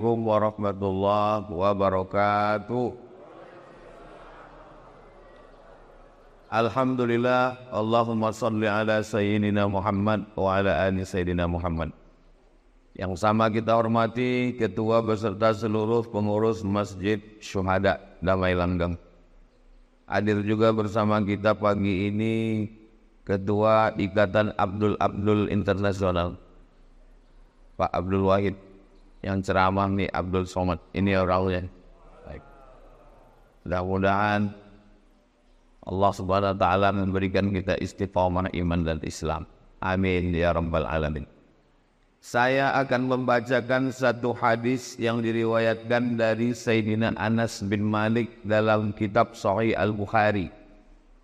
Assalamualaikum warahmatullahi wabarakatuh. Alhamdulillah, Allahumma salli ala Sayyidina Muhammad wa ala ali Sayyidina Muhammad. Yang sama kita hormati Ketua beserta seluruh pengurus Masjid Syuhada Damai Langgeng. Hadir juga bersama kita pagi ini Ketua Ikatan Abdul Internasional, Pak Abdul Wahid. Yang ceramah nih Abdul Somad, ini orangnya. Baik. Mudah-mudahan Allah Subhanahu wa taala memberikan kita istiqamah iman dan Islam. Amin ya rabbal alamin. Saya akan membacakan satu hadis yang diriwayatkan dari Sayyidina Anas bin Malik dalam kitab Sahih Al-Bukhari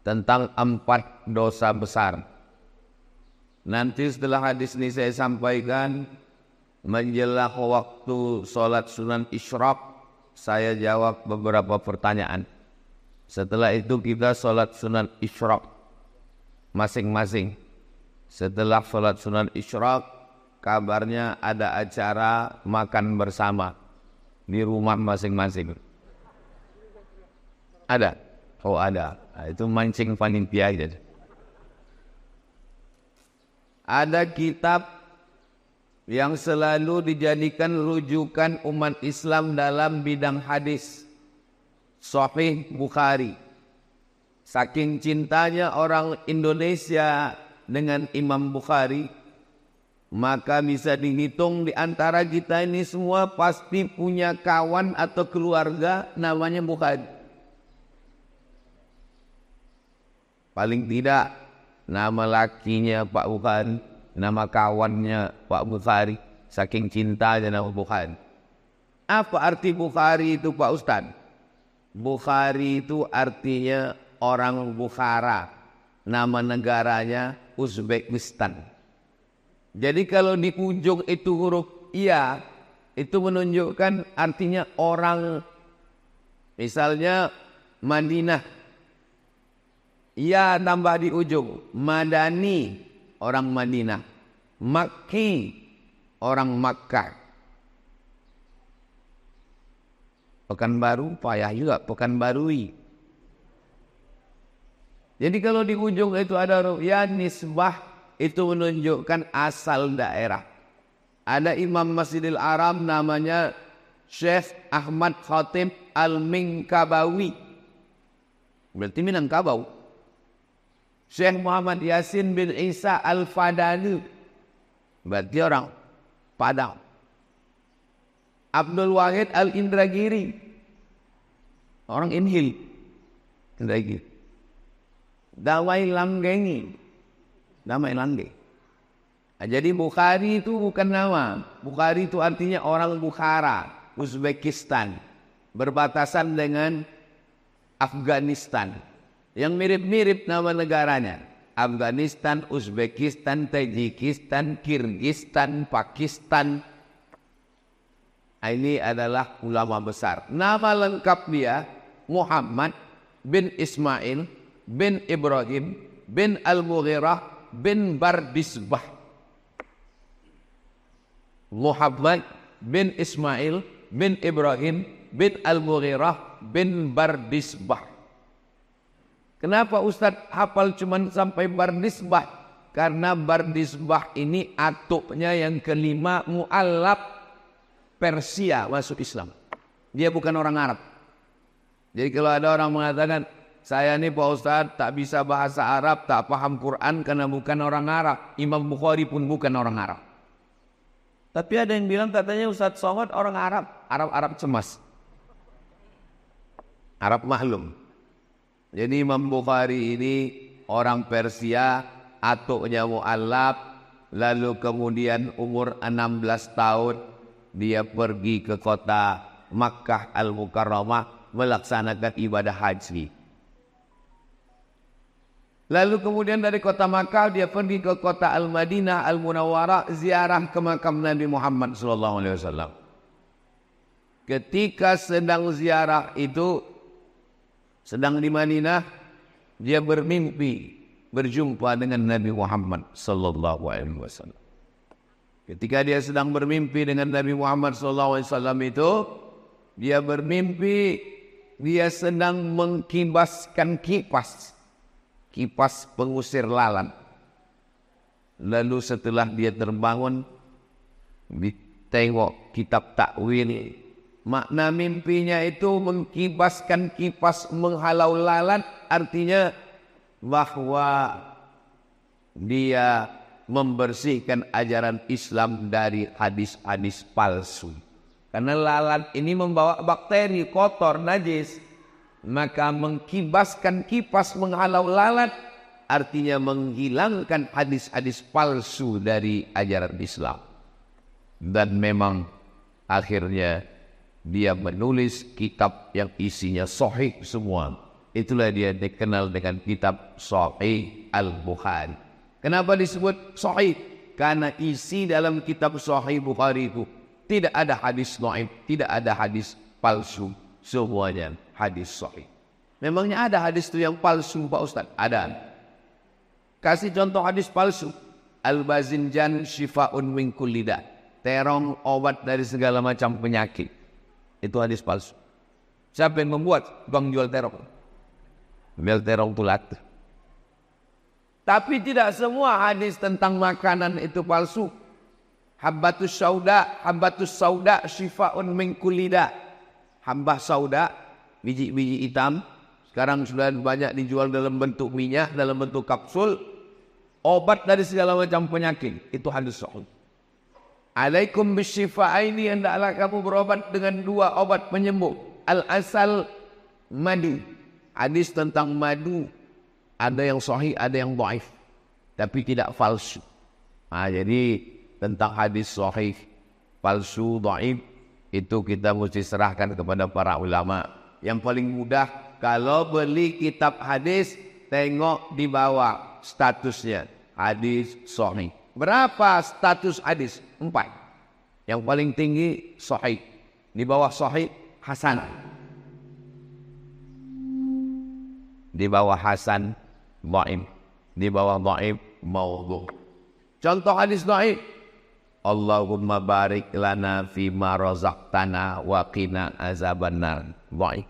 tentang 4 dosa besar. Nanti setelah hadis ini saya sampaikan, menjelang waktu sholat sunan isyraq, saya jawab beberapa pertanyaan. Setelah itu kita sholat sunan isyraq masing-masing. Setelah sholat sunan isyraq, kabarnya ada acara makan bersama di rumah masing-masing. Ada? Oh ada. Nah, itu mancing panitia aja. Ada kitab yang selalu dijadikan rujukan umat Islam dalam bidang hadis, Sahih Bukhari. Saking cintanya orang Indonesia dengan Imam Bukhari, maka bisa dihitung di antara kita ini semua pasti punya kawan atau keluarga namanya Bukhari. Paling tidak nama lakinya Pak Bukhari, nama kawannya Pak Bukhari, saking cintanya nama Bukhari. Apa arti Bukhari itu Pak Ustadz? Bukhari itu artinya orang Bukhara, nama negaranya Uzbekistan. Jadi kalau di ujung itu huruf iya, itu menunjukkan artinya orang, misalnya Madinah, iya tambah di ujung, Madani, orang Madinah, Makki, orang Makkah. Pekanbaru payah juga, Pekanbarui. Jadi kalau di ujung itu ada huruf ya, nisbah, itu menunjukkan asal daerah. Ada Imam Masjidil Haram namanya Syekh Ahmad Khatib Al-Minkabawi, berarti Minangkabau. Syekh Muhammad Yasin bin Isa Al-Fadani, berarti orang Padang. Abdul Wahid Al-Indragiri, orang Inhil, Indragiri. Damai Langgengi, Damai Langge. Nah, jadi Bukhari itu bukan nama. Bukhari itu artinya orang Bukhara, Uzbekistan, berbatasan dengan Afghanistan. Yang mirip-mirip nama negaranya, Afghanistan, Uzbekistan, Tajikistan, Kirgistan, Pakistan. Ini adalah ulama besar. Nama lengkap dia Muhammad bin Ismail bin Ibrahim bin Al-Mughirah bin Bardisbah. Muhammad bin Ismail bin Ibrahim bin Al-Mughirah bin Bardisbah. Kenapa Ustadz hafal cuman sampai Bardisbah? Karena Bardisbah ini atuknya yang kelima, mu'allab, Persia masuk Islam. Dia bukan orang Arab. Jadi kalau ada orang mengatakan, saya ini Pak Ustadz tak bisa bahasa Arab, tak paham Quran karena bukan orang Arab. Imam Bukhari pun bukan orang Arab. Tapi ada yang bilang katanya Ustadz Somad orang Arab. Arab cemas, Arab maklum. Jadi Imam Bukhari ini orang Persia, atuknya mu'allab, lalu kemudian umur 16 tahun dia pergi ke kota Makkah Al-Mukarramah melaksanakan ibadah haji. Lalu kemudian dari kota Makkah dia pergi ke kota Al-Madinah Al-Munawwarah, ziarah ke makam Nabi Muhammad SAW. Ketika sedang ziarah itu, sedang di Madinah, dia bermimpi berjumpa dengan Nabi Muhammad sallallahu alaihi wasallam. Ketika dia sedang bermimpi dengan Nabi Muhammad SAW itu, dia bermimpi dia sedang mengkibaskan kipas pengusir lalat. Lalu setelah dia terbangun, ditengok kitab takwil, makna mimpinya itu mengkibaskan kipas menghalau lalat, artinya bahwa dia membersihkan ajaran Islam dari hadis-hadis palsu. Karena lalat ini membawa bakteri kotor, najis. Maka mengkibaskan kipas menghalau lalat artinya menghilangkan hadis-hadis palsu dari ajaran Islam. Dan memang akhirnya dia menulis kitab yang isinya sahih semua. Itulah dia dikenal dengan kitab Sahih Al-Bukhari. Kenapa disebut sahih? Karena isi dalam kitab Sahih Bukhari itu tidak ada hadis dhaif, tidak ada hadis palsu, semuanya hadis sahih. Memangnya ada hadis itu yang palsu, Pak Ustaz? Ada. Kasih contoh hadis palsu. Al-Bazinjan syifa'un min kulli da'. Terong obat dari segala macam penyakit. Itu hadis palsu. Siapa yang membuat? Bang jual terong. Jual terong tulat. Tapi tidak semua hadis tentang makanan itu palsu. Habbatus sauda syifa'un min kulli da'. Hambah sauda, biji-biji hitam, sekarang sudah banyak dijual dalam bentuk minyak, dalam bentuk kapsul. Obat dari segala macam penyakit. Itu hadis sahih. Alaikum bisyifa'aini, hendaklah kamu berobat dengan dua obat penyembuh. Al-asal, madu. Hadis tentang madu. Ada yang sahih, ada yang dhaif. Tapi tidak palsu. Jadi tentang hadis sahih, palsu, dhaif, itu kita mesti serahkan kepada para ulama. Yang paling mudah, kalau beli kitab hadis, tengok di bawah statusnya. Hadis sahih. Berapa status hadis? 4. Yang paling tinggi sahih. Di bawah sahih, hasan. Di bawah hasan, dhaif. Di bawah dhaif, maudhu'. Contoh hadis dhaif. Allahumma barik lana fima razaqtana wa qina azabannar. Dhaif.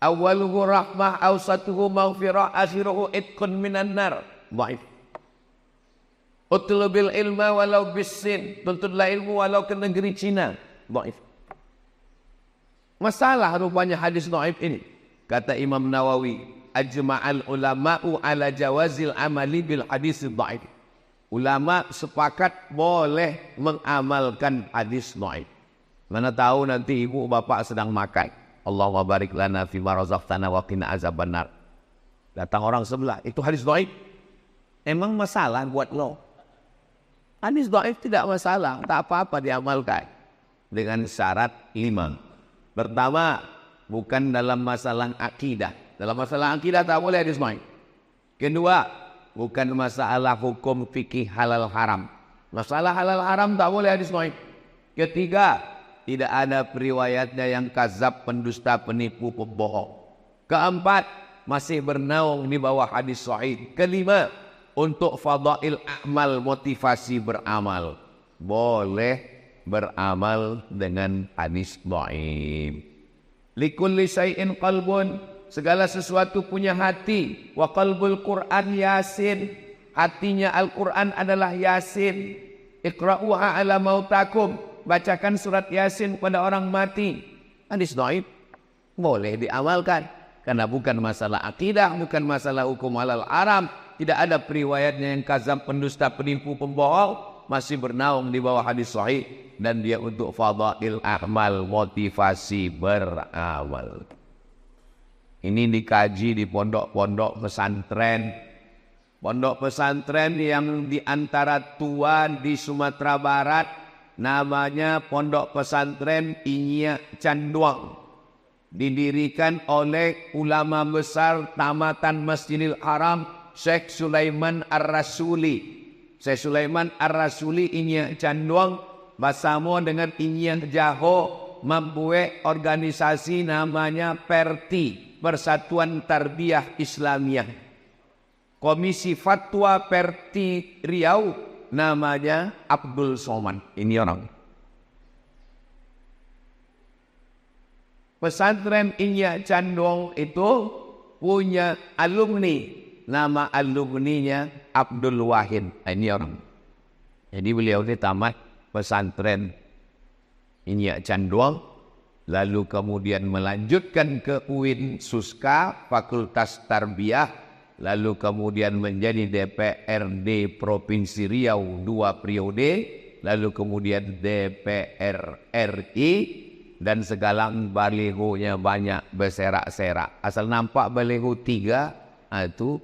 Awaluhu rahmah, awsatuhu maghfirah, akhiruhu itqun minan nar. Dhaif. Utlubil ilma walau bisin. Tuntutlah ilmu walau ke negeri Cina. Dhaif. Masalah rupanya hadis dhaif ini. Kata Imam Nawawi, ajma'al ulama'u ala jawazil amali bil hadis dhaif. Ulama sepakat boleh mengamalkan hadis dhaif. Mana tahu nanti ibu bapak sedang makan. Allahumma barik lana fima razaqtana wa qina azabannar. Datang orang sebelah, itu hadis dhaif. Emang masalah buat lo? Hadis dhaif tidak masalah, tak apa-apa diamalkan. Dengan syarat 5. Pertama, bukan dalam masalah akidah. Dalam masalah akidah tak boleh hadis dhaif. Kedua, bukan masalah hukum fikih halal haram. Masalah halal haram tak boleh hadis dhaif. Ketiga, tidak ada periwayatnya yang kazab, pendusta, penipu, pembohong. Keempat, masih bernaung di bawah hadis sahih. Kelima, untuk fadail amal, motivasi beramal. Boleh beramal dengan hadis dhaif. Likulli syai'in qalbun, segala sesuatu punya hati. Wa qalbul Qur'an Yasin, hatinya Al-Quran adalah Yasin. Iqra'uha ala mautakum, bacakan surat Yasin pada orang mati. Hadis dhaif boleh diamalkan karena bukan masalah akidah, bukan masalah hukum halal haram. Tidak ada periwayatnya yang kazab, pendusta, penipu, pembohong. Masih bernaung di bawah hadis sahih dan dia untuk fadail amal, motivasi beramal. Ini dikaji di pondok-pondok pesantren. Pondok pesantren yang di antara tua di Sumatera Barat, namanya Pondok Pesantren Inya Canduang. Didirikan oleh ulama besar tamatan Masjidil Haram, Syekh Sulaiman Ar-Rasuli. Syekh Sulaiman Ar-Rasuli Inya Canduang bersama dengan Inya Jaho membuat organisasi namanya PERTI, Persatuan Tarbiyah Islamiyah. Komisi Fatwa Perti Riau, namanya Abdul Somad. Ini orang. Pesantren Inyak Candong itu punya alumni. Nama alumninya Abdul Wahid. Ini orang. Jadi beliau ini tamat pesantren Inyak Candong, lalu kemudian melanjutkan ke UIN Suska, Fakultas Tarbiyah, lalu kemudian menjadi DPRD Provinsi Riau 2 periode, lalu kemudian DPR RI, dan sekarang balihonya banyak berserak-serak. Asal nampak baliho 3, itu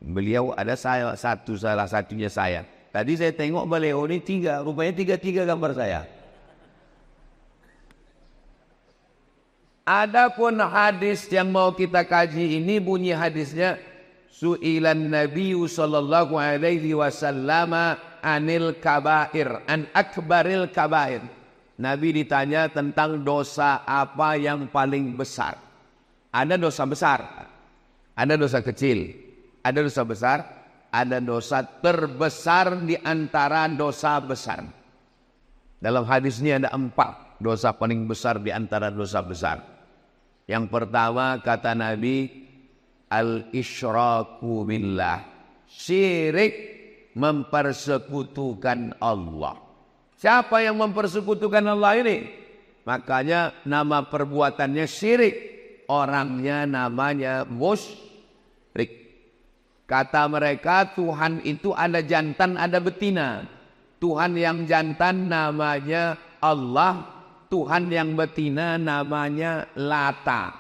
beliau ada saya, salah satunya saya. Tadi saya tengok baliho ini 3, rupanya 3 gambar saya. Adapun hadis yang mau kita kaji ini, bunyi hadisnya, Su'ilan Nabi sallallahu alaihi wasallam anil kabair, an akbaril kabair. Nabi ditanya tentang dosa apa yang paling besar. Ada dosa besar, ada dosa kecil, ada dosa besar, ada dosa terbesar di antara dosa besar. Dalam hadis ini ada 4 dosa paling besar di antara dosa besar. Yang pertama kata Nabi, al-isyraku billah, syirik, mempersekutukan Allah. Siapa yang mempersekutukan Allah ini? Makanya nama perbuatannya syirik, orangnya namanya musyrik. Kata mereka Tuhan itu ada jantan, ada betina. Tuhan yang jantan namanya Allah, Tuhan yang betina namanya Lata.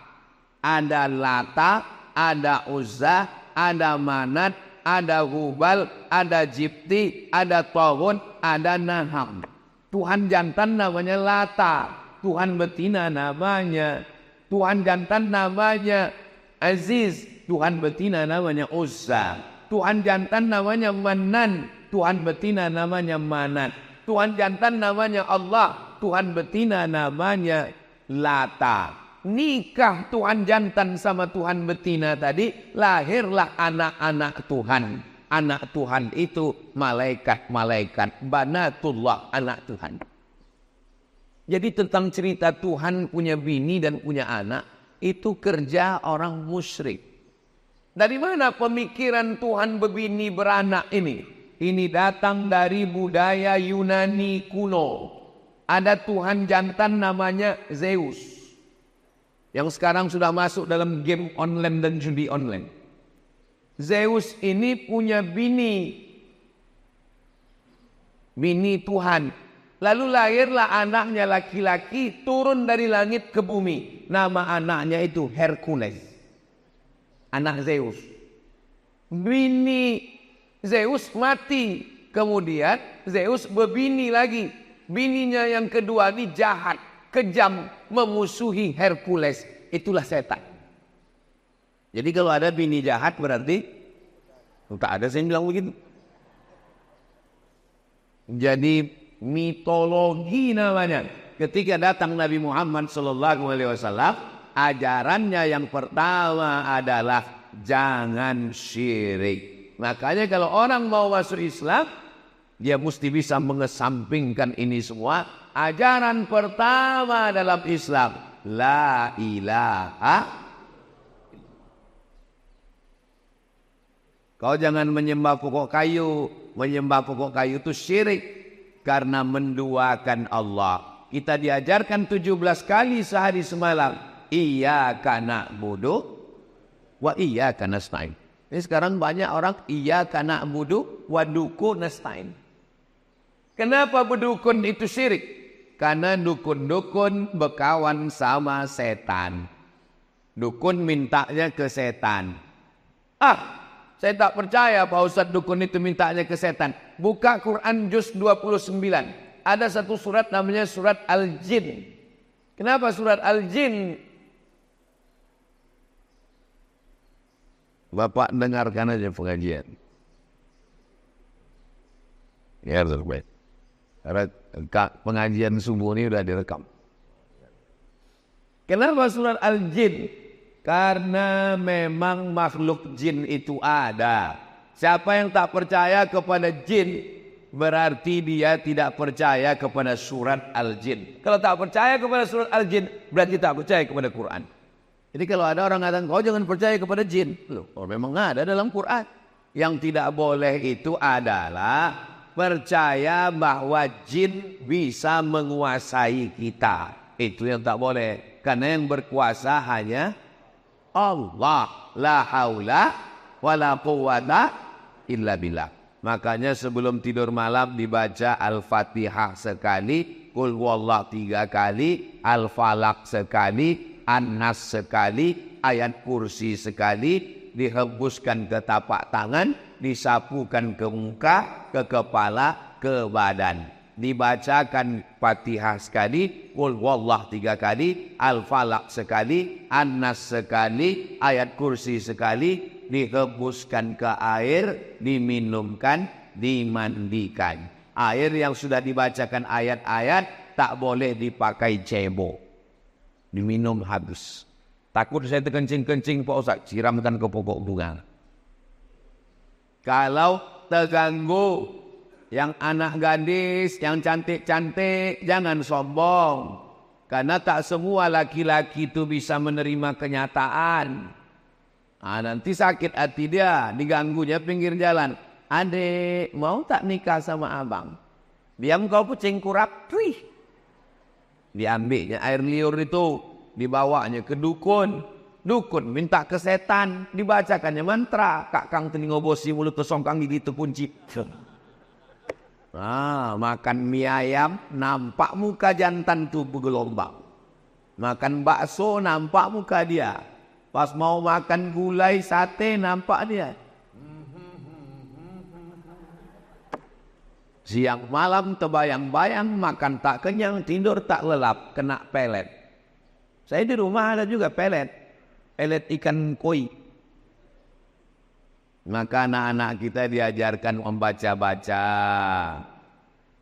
Ada Lata, ada Uzza, ada Manat, ada Hubal, ada Jibti, ada Tawun, ada Naham. Tuhan jantan namanya Lata, Tuhan betina namanya, Tuhan jantan namanya Aziz, Tuhan betina namanya Uzza. Tuhan jantan namanya Manan, Tuhan betina namanya Manat. Tuhan jantan namanya Allah, Tuhan betina namanya Lata. Nikah Tuhan jantan sama Tuhan betina tadi, lahirlah anak-anak Tuhan. Anak Tuhan itu malaikat-malaikat, banatullah, anak Tuhan. Jadi tentang cerita Tuhan punya bini dan punya anak, itu kerja orang musyrik. Dari mana pemikiran Tuhan berbini beranak ini? Ini datang dari budaya Yunani kuno. Ada Tuhan jantan namanya Zeus, yang sekarang sudah masuk dalam game online dan judi online. Zeus ini punya bini Tuhan. Lalu lahirlah anaknya laki-laki, turun dari langit ke bumi. Nama anaknya itu Hercules, anak Zeus. Bini Zeus mati, kemudian Zeus berbini lagi. Bininya yang kedua ini jahat, kejam, memusuhi Hercules. Itulah setan. Jadi kalau ada bini jahat berarti tak ada saya bilang begitu. Jadi mitologi namanya. Ketika datang Nabi Muhammad SAW, ajarannya yang pertama adalah jangan syirik. Makanya kalau orang mau masuk Islam, dia mesti bisa mengesampingkan ini semua. Ajaran pertama dalam Islam, la ilaha. Kau jangan menyembah pokok kayu. Menyembah pokok kayu itu syirik, karena menduakan Allah. Kita diajarkan 17 kali sehari semalam, iyyaka na'budu wa iyyaka nasta'in. Ini sekarang banyak orang iyyaka na'budu wa duku nasta'in. Kenapa berdukun itu syirik? Karena dukun-dukun berkawan sama setan. Dukun mintanya ke setan. Saya tak percaya Pak Ustadz dukun itu mintanya ke setan. Buka Quran juz 29. Ada satu surat namanya surat Al-Jin. Kenapa surat Al-Jin? Bapak dengarkan aja pengajian. Ya, baik. Karena pengajian subuh ini sudah direkam. Kenapa surat Al-Jin? Karena memang makhluk jin itu ada. Siapa yang tak percaya kepada jin, berarti dia tidak percaya kepada surat Al-Jin. Kalau tak percaya kepada surat Al-Jin, berarti tak percaya kepada Quran. Jadi kalau ada orang mengatakan, kau jangan percaya kepada jin. Loh, memang ada dalam Quran. Yang tidak boleh itu adalah percaya bahwa jin bisa menguasai kita. Itu yang tak boleh. Karena yang berkuasa hanya Allah. La haula wa la quwwata illa billah. Makanya sebelum tidur malam dibaca Al-Fatihah sekali, Qul huwallah 3 kali, Al-Falaq sekali, An-Nas sekali, ayat kursi sekali, dihembuskan ke tapak tangan, disapukan ke muka, ke kepala, ke badan. Dibacakan Fatihah sekali, Qul huwallah 3 kali, Al-Falaq sekali, An-Nas sekali, ayat kursi sekali, dihembuskan ke air, diminumkan, dimandikan. Air yang sudah dibacakan ayat-ayat tak boleh dipakai cebok, diminum habis. Takut saya terkencing-kencing Pak Ustaz, siramkan ke pokok bunga. Kalau terganggu, yang anak gadis, yang cantik-cantik, jangan sombong. Karena tak semua laki-laki itu bisa menerima kenyataan. Nanti sakit hati dia, diganggunya pinggir jalan. Adek, mau tak nikah sama abang? Diam kau pucing kurap. Wih. Diambilnya air liur itu, dibawanya ke dukun. Dukun minta ke setan, dibacakannya mantra. Kakang telinga bosi mulut kesongkang gigi terkunci. Makan mie ayam, nampak muka jantan tuh bergelombang. Makan bakso, nampak muka dia. Pas mau makan gulai sate, nampak dia. Siang malam terbayang-bayang, makan tak kenyang, tidur tak lelap, kena pelet. Saya di rumah ada juga pelet ikan koi. Maka anak-anak kita diajarkan membaca-baca.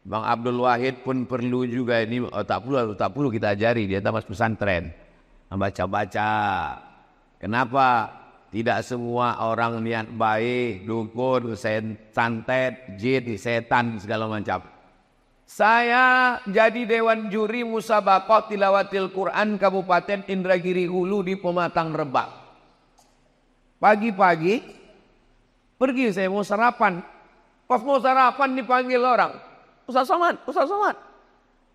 Bang Abdul Wahid pun perlu juga ini, tak perlu kita ajari, dia tamas pesantren. Membaca-baca. Kenapa? Tidak semua orang niat baik, dukun, santet, jin, setan, segala macam. Saya jadi dewan juri musabaqah tilawatil Quran Kabupaten Indragiri Hulu di Pematang Rebak. Pagi-pagi pergi saya mau sarapan. Pas mau sarapan dipanggil orang. Ustaz Somad.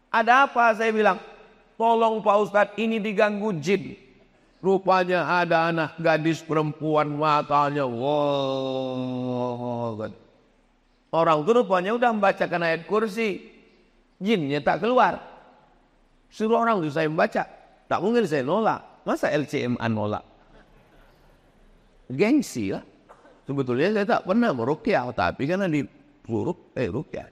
Ada apa? Saya bilang, tolong Pak Ustadz, ini diganggu jin. Rupanya ada anak gadis perempuan, matanya wow. Orang itu rupanya udah membacakan ayat kursi, jinnya tak keluar. Suruh orang itu saya membaca, tak mungkin saya nolak. Masa LCMA nolak? Gengsi lah. Sebetulnya saya tak pernah meruqyah, tapi karena di ruqyah.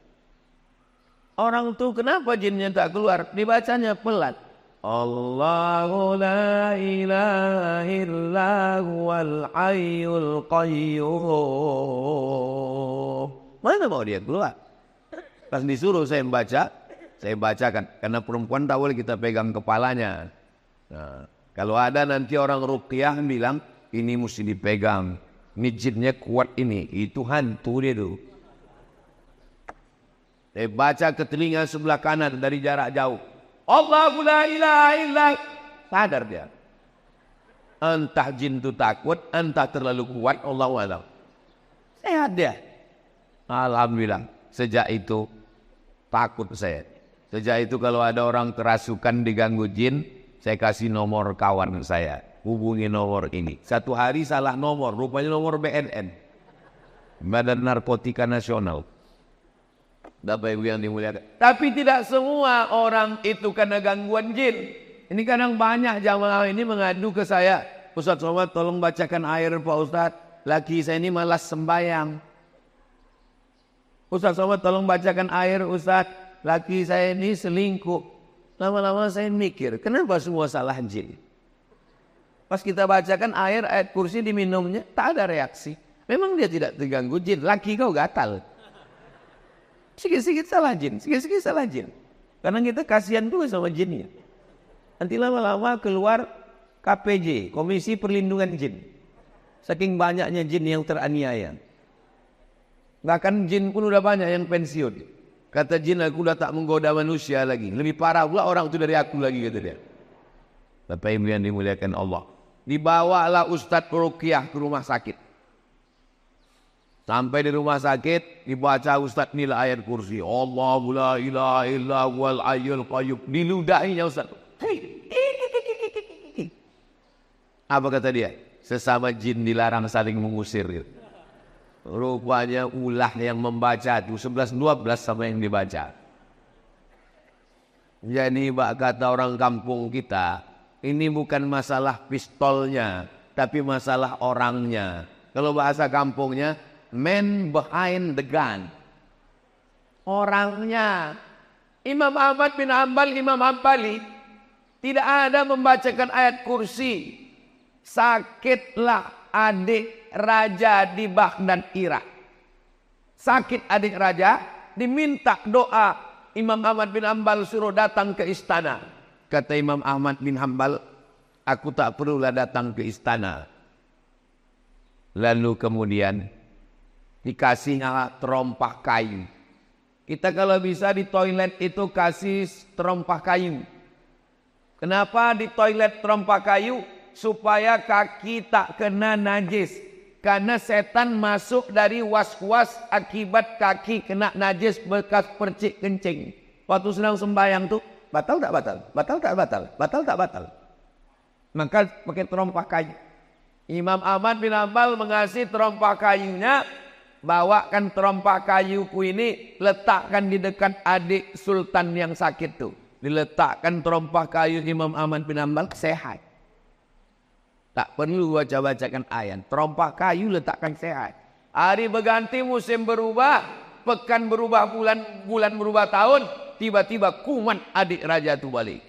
Orang itu kenapa jinnya tak keluar? Dibacanya pelan. Allahu la ilaha illa huwal hayyul qayyum. Mana mau dia keluar? Pas disuruh saya membaca, saya bacakan. Karena perempuan tak boleh kita pegang kepalanya. Nah, kalau ada nanti orang ruqyah bilang, ini mesti dipegang. Ini jinnya kuat ini. Itu hantu dia tuh. Saya baca ke telinga sebelah kanan dari jarak jauh. Allahu la ilaha illa. Sadar dia. Entah jin itu takut, entah terlalu kuat, Allahu a'lam. Sehat dia. Alhamdulillah. Sejak itu takut saya. Sejak itu kalau ada orang kerasukan diganggu jin, saya kasih nomor kawan saya. Hubungi nomor ini. Satu hari salah nomor, rupanya nomor BNN. Badan Narkotika Nasional. Bapak Ibu yang dimuliakan. Tapi tidak semua orang itu karena gangguan jin. Ini kadang banyak jamaah ini mengadu ke saya. Ustaz Somad tolong bacakan air Pak Ustaz. Laki saya ini malas sembahyang. Ustaz Somad tolong bacakan air Ustaz. Laki saya ini selingkuh. Lama-lama saya mikir, kenapa semua salah jin? Pas kita bacakan air, ayat kursi diminumnya, tak ada reaksi. Memang dia tidak terganggu jin. Laki kau gatal. Sikit-sikit salah jin, sikit-sikit salah jin. Karena kita kasihan juga sama jinnya. Nanti lama-lama keluar KPJ, Komisi Perlindungan Jin. Saking banyaknya jin yang teraniaya. Bahkan jin pun udah banyak yang pensiun. Kata jin, aku udah tak menggoda manusia lagi. Lebih parah pula orang itu dari aku lagi, kata dia. Bapak Ibu yang dimuliakan Allah. Dibawalah Ustadz Ruqyah ke rumah sakit. Sampai di rumah sakit, dibaca Ustadz nilai ayat kursi. Allahu la ilaha illa huwal hayyul qayyum. Diludahinya Ustadz. Apa kata dia? Sesama jin dilarang saling mengusir. Rupanya ulah yang membaca itu 11-12 sama yang dibaca. Jadi kata orang kampung kita, ini bukan masalah pistolnya, tapi masalah orangnya. Kalau bahasa kampungnya, man behind the gun. Orangnya. Imam Ahmad bin Hanbal, Imam Hambali tidak ada membacakan ayat kursi. Sakitlah adik raja di Baghdad, Irak. Sakit adik raja, diminta doa. Imam Ahmad bin Hanbal suruh datang ke istana. Kata Imam Ahmad bin Hanbal, aku tak perlulah datang ke istana. Lalu kemudian dikasihnya terompah kayu. Kita kalau bisa di toilet itu kasih terompah kayu. Kenapa di toilet terompah kayu? Supaya kaki tak kena najis. Karena setan masuk dari was-was akibat kaki kena najis bekas percik kencing. Waktu sedang sembahyang tuh, batal tak batal? Batal tak batal? Batal tak batal? Maka pakai terompah kayu. Imam Ahmad bin Hanbal mengasih terompah kayunya. Bawakan terompah kayuku ini, letakkan di dekat adik sultan yang sakit tuh. Diletakkan terompah kayu Imam Ahmad bin Hanbal, sehat. Tak perlu baca-bacakan ayat. Terompah kayu letakkan sehat. Hari berganti, musim berubah, pekan berubah, bulan berubah tahun. Tiba-tiba kuman adik raja itu balik.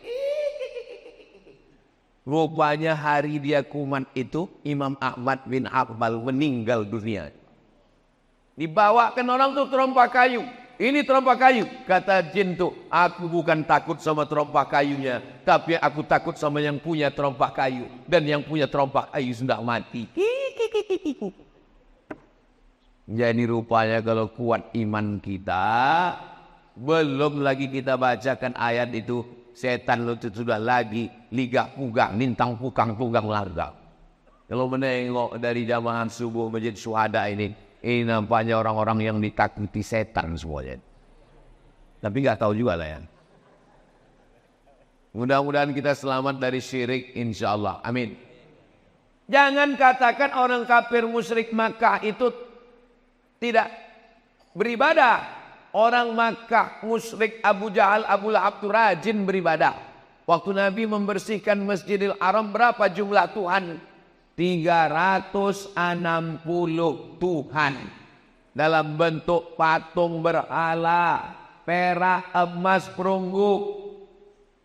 Rupanya hari dia kuman itu, Imam Ahmad bin Hanbal meninggal dunia. Dibawakan orang tuh terompah kayu. Ini terompah kayu. Kata jin tuh, aku bukan takut sama terompah kayunya, tapi aku takut sama yang punya terompah kayu. Dan yang punya terompah kayu sudah mati. Jadi rupanya kalau kuat iman kita, belum lagi kita bacakan ayat itu, setan itu sudah lagi ligah pugang, nintang pukang larga. Kalau menengok dari jamaah subuh Masjid Syuhada ini nampaknya orang-orang yang ditakuti setan semuanya. Tapi nggak tahu juga lah ya. Mudah-mudahan kita selamat dari syirik, insya Allah. Amin. Jangan katakan orang kafir musyrik Makkah itu tidak beribadah. Orang Makkah musyrik Abu Jahal, Abu Lahab itu rajin beribadah. Waktu Nabi membersihkan Masjidil Haram, berapa jumlah Tuhan? 360 Tuhan dalam bentuk patung berhala, perak, emas, perunggu,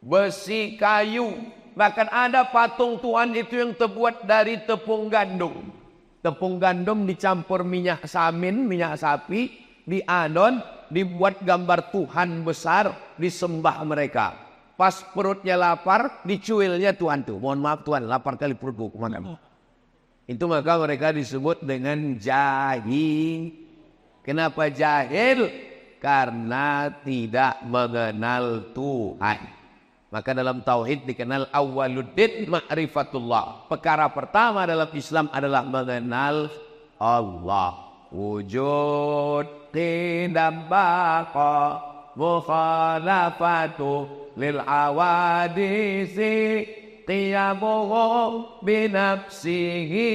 besi, kayu. Bahkan ada patung Tuhan itu yang terbuat dari tepung gandum. Tepung gandum dicampur minyak samin, minyak sapi, diadon, dibuat gambar Tuhan besar, disembah mereka. Pas perutnya lapar, dicuilnya Tuhan tuh. Mohon maaf Tuhan, lapar kali perutku, kemana? Itu maka mereka disebut dengan jahil. Kenapa jahil? Karena tidak mengenal Tuhan. Maka dalam tauhid dikenal awwaluddin ma'rifatullah. Perkara pertama dalam Islam adalah mengenal Allah. Wujud tidak baqa mukhalafatu lil awadisi qiyamuhu binafsihi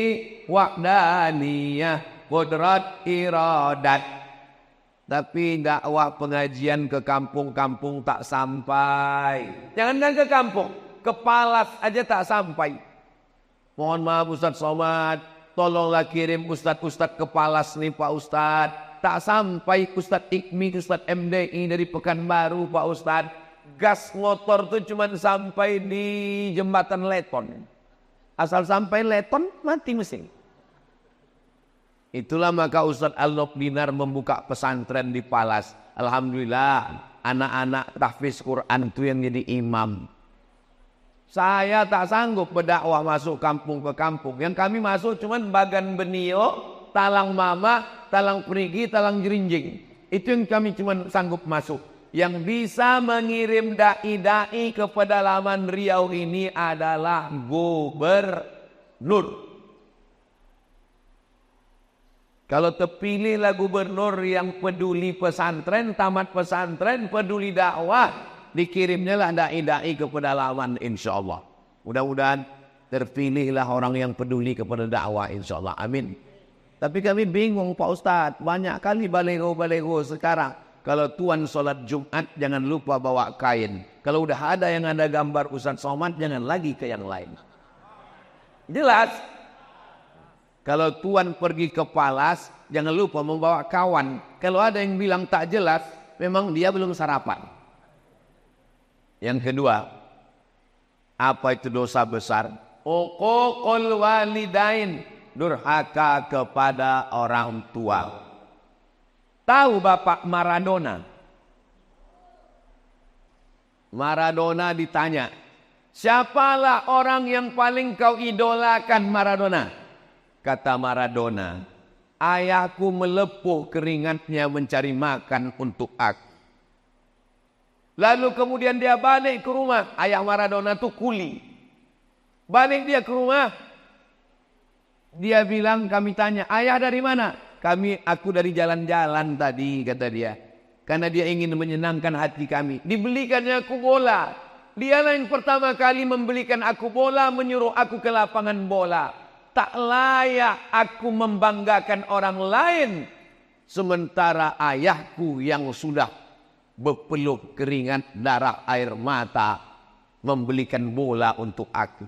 wa'daniyah qudrat iradat. Tapi dakwah pengajian ke kampung-kampung tak sampai. Jangankan ke kampung, ke Palas aja tak sampai. Mohon maaf Ustadz Somad, tolonglah kirim Ustadz-Ustadz ke Palas nih Pak Ustadz. Tak sampai Ustadz Ikmi, Ustadz MDI dari Pekanbaru Pak Ustadz. Gas motor tuh cuma sampai di jembatan Leton. Asal sampai Leton mati mesin. Itulah maka Ustadz Al-Nobdinar membuka pesantren di Palas. Alhamdulillah anak-anak tahfiz Quran itu yang jadi imam. Saya tak sanggup berdakwah masuk kampung ke kampung. Yang kami masuk cuma Bagan Benio, Talang Mama, talang perigi, talang jerinjing. Itu yang kami cuma sanggup masuk. Yang bisa mengirim dai-dai ke pedalaman Riau ini adalah gubernur. Kalau terpilihlah gubernur yang peduli pesantren, tamat pesantren, peduli dakwah, dikirimnya lah dai-dai ke pedalaman insyaAllah. Mudah-mudahan terpilihlah orang yang peduli kepada dakwah insyaAllah. Amin. Tapi kami bingung Pak Ustadz, banyak kali balego-balego sekarang. Kalau tuan sholat Jumat jangan lupa bawa kain. Kalau udah ada yang ada gambar Ustadz Somad jangan lagi ke yang lain. Jelas. Kalau tuan pergi ke Palas jangan lupa membawa kawan. Kalau ada yang bilang tak jelas memang dia belum sarapan. Yang kedua, apa itu dosa besar? Uququl walidain, durhaka kepada orang tua. Tahu Bapak Maradona? Maradona ditanya, siapalah orang yang paling kau idolakan Maradona? Kata Maradona, ayahku melepuh keringatnya mencari makan untuk aku. Lalu kemudian dia balik ke rumah. Ayah Maradona itu kuli. Balik dia ke rumah. Dia bilang, kami tanya, ayah dari mana? Aku dari jalan-jalan tadi, kata dia. Karena dia ingin menyenangkan hati kami. Dibelikannya aku bola. Dialah yang pertama kali membelikan aku bola, menyuruh aku ke lapangan bola. Tak layak aku membanggakan orang lain. Sementara ayahku yang sudah berpeluh keringat, darah, air mata, membelikan bola untuk aku.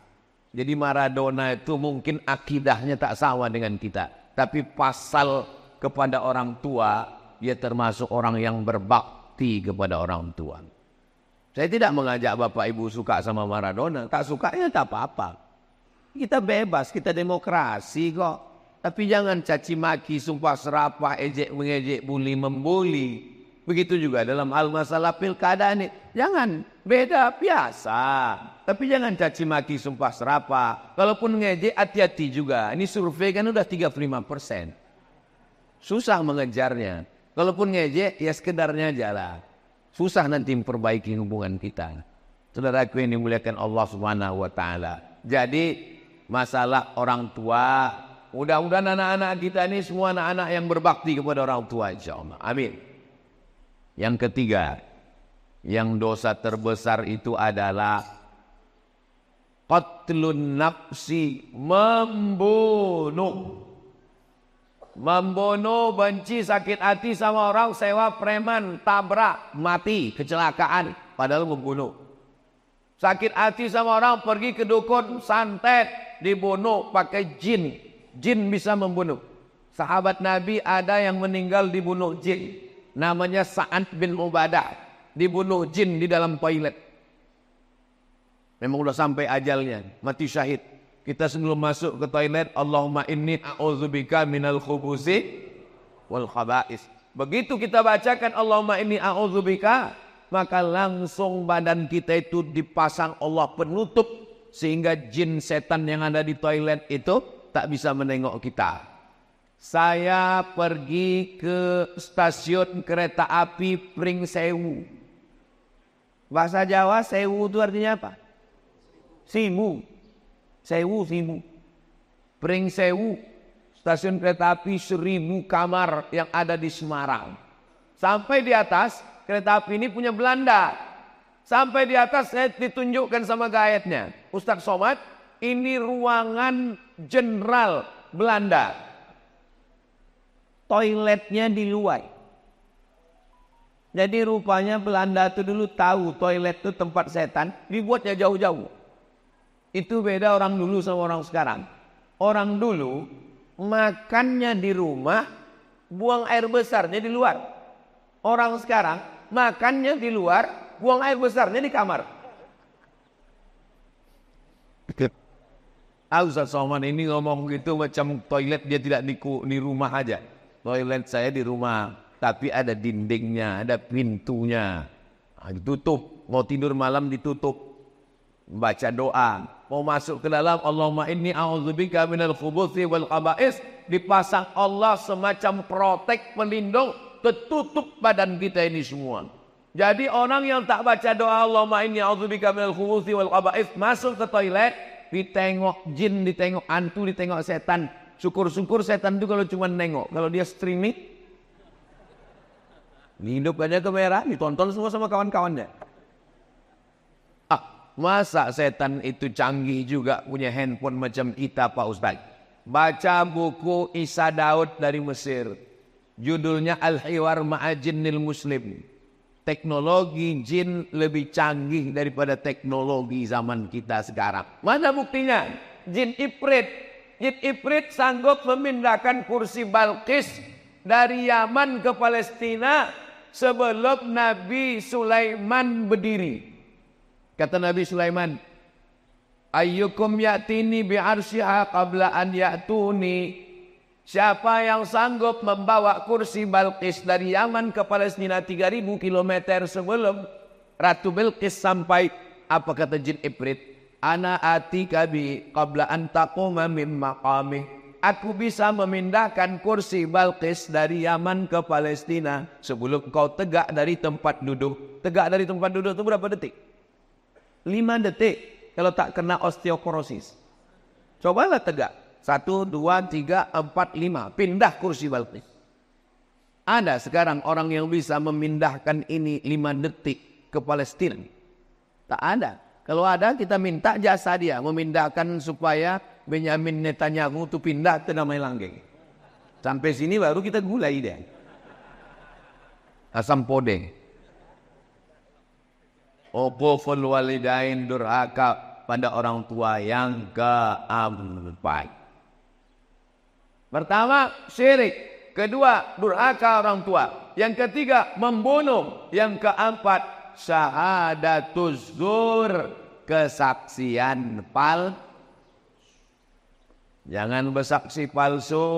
Jadi Maradona itu mungkin akidahnya tak sama dengan kita. Tapi pasal kepada orang tua, dia termasuk orang yang berbakti kepada orang tua. Saya tidak mengajak Bapak Ibu suka sama Maradona. Tak suka ya tak apa-apa. Kita bebas, kita demokrasi kok. Tapi jangan caci maki, sumpah serapah, ejek mengejek, bully membuli. Begitu juga dalam hal masalah pilkada ini. Jangan, beda biasa. Tapi jangan caci maki, sumpah serapah. Kalaupun ngejek, hati-hati juga. Ini survei kan udah 35%. Susah mengejarnya. Kalaupun ngejek, ya sekedarnya aja lah. Susah nanti memperbaiki hubungan kita. Saudaraku yang dimuliakan Allah Subhanahu wa taala. Jadi masalah orang tua, mudah-mudahan anak-anak kita ini semua anak-anak yang berbakti kepada orang tua insyaallah. Amin. Yang ketiga, yang dosa terbesar itu adalah qatlun nafsi, membunuh. Membunuh, benci, sakit hati sama orang, sewa preman, tabrak, mati, kecelakaan, padahal membunuh. Sakit hati sama orang, pergi ke dukun, santet, dibunuh pakai jin. Jin bisa membunuh. Sahabat Nabi ada yang meninggal dibunuh jin. Namanya Sa'ad bin Ubadah. Dibunuh jin di dalam toilet. Memang sudah sampai ajalnya, mati syahid. Kita sebelum masuk ke toilet, Allahumma inni a'udzubika minal khubusi wal khaba'is. Begitu kita bacakan Allahumma inni a'udzubika, maka langsung badan kita itu dipasang Allah penutup sehingga jin setan yang ada di toilet itu tak bisa menengok kita. Saya pergi ke stasiun kereta api Pringsewu. Bahasa Jawa sewu itu artinya apa? Simu. Sewu, simu. Pringsewu, stasiun kereta api 1000 kamar yang ada di Semarang. Sampai di atas, kereta api ini punya Belanda. Sampai di atas saya ditunjukkan sama guide-nya. Ustadz Somad, ini ruangan jenderal Belanda. Toiletnya di luar. Jadi rupanya Belanda itu dulu tahu toilet itu tempat setan, dibuatnya jauh-jauh. Itu beda orang dulu sama orang sekarang. Orang dulu makannya di rumah, buang air besarnya di luar. Orang sekarang makannya di luar, buang air besarnya di kamar. Ustaz Somad ini ngomong gitu macam toilet dia tidak di rumah aja. Toilet saya di rumah, tapi ada dindingnya, ada pintunya. Ditutup, mau tidur malam ditutup. Baca doa, mau masuk ke dalam Allahumma inni a'udzubika minal khubuthi wal khaba'is, dipasang Allah semacam protek pelindung, tertutup badan kita ini semua. Jadi orang yang tak baca doa Allahumma inni a'udzubika minal khubuthi wal khaba'ith, masuk ke toilet, ditengok jin, ditengok hantu, ditengok setan. Syukur-syukur setan itu kalau cuma nengok. Kalau dia streaming, hidupnya kamera, ditonton semua sama kawan-kawannya. Masa setan itu canggih juga punya handphone macam kita Pak Ustaz. Baca buku Isa Daud dari Mesir. Judulnya Al-Hiwar Ma'ajinnil Muslim. Teknologi jin lebih canggih daripada teknologi zaman kita sekarang. Mana buktinya? Jin Ifrit. Jin Ifrit sanggup memindahkan kursi Balqis dari Yaman ke Palestina sebelum Nabi Sulaiman berdiri. Kata Nabi Sulaiman, ayyukum ya'tini bi'arsyiha qabla an ya'tuni. Siapa yang sanggup membawa kursi Balqis dari Yaman ke Palestina 3000 km sebelum Ratu Bilqis sampai, apa kata jin Ifrit? Ana atika bi qabla an taquma min maqamih. Aku bisa memindahkan kursi Balqis dari Yaman ke Palestina sebelum kau tegak dari tempat duduk. Tegak dari tempat duduk itu berapa detik? 5 detik kalau tak kena osteoporosis. Cobalah tegak. 1, 2, 3, 4, 5. Pindah kursi Balqis. Ada sekarang orang yang bisa memindahkan ini 5 detik ke Palestina? Tak ada. Kalau ada kita minta jasa dia memindahkan supaya Benyamin Netanyahu itu pindah ke Damai Langgeng. Sampai sini baru kita gulai dia. Asam podeng. Uquful walidain, durhaka pada orang tua yang keempat. Pertama, syirik. Kedua, durhaka orang tua. Yang ketiga, membunuh. Yang keempat, syahadatuz zur, kesaksian palsu. Jangan bersaksi palsu.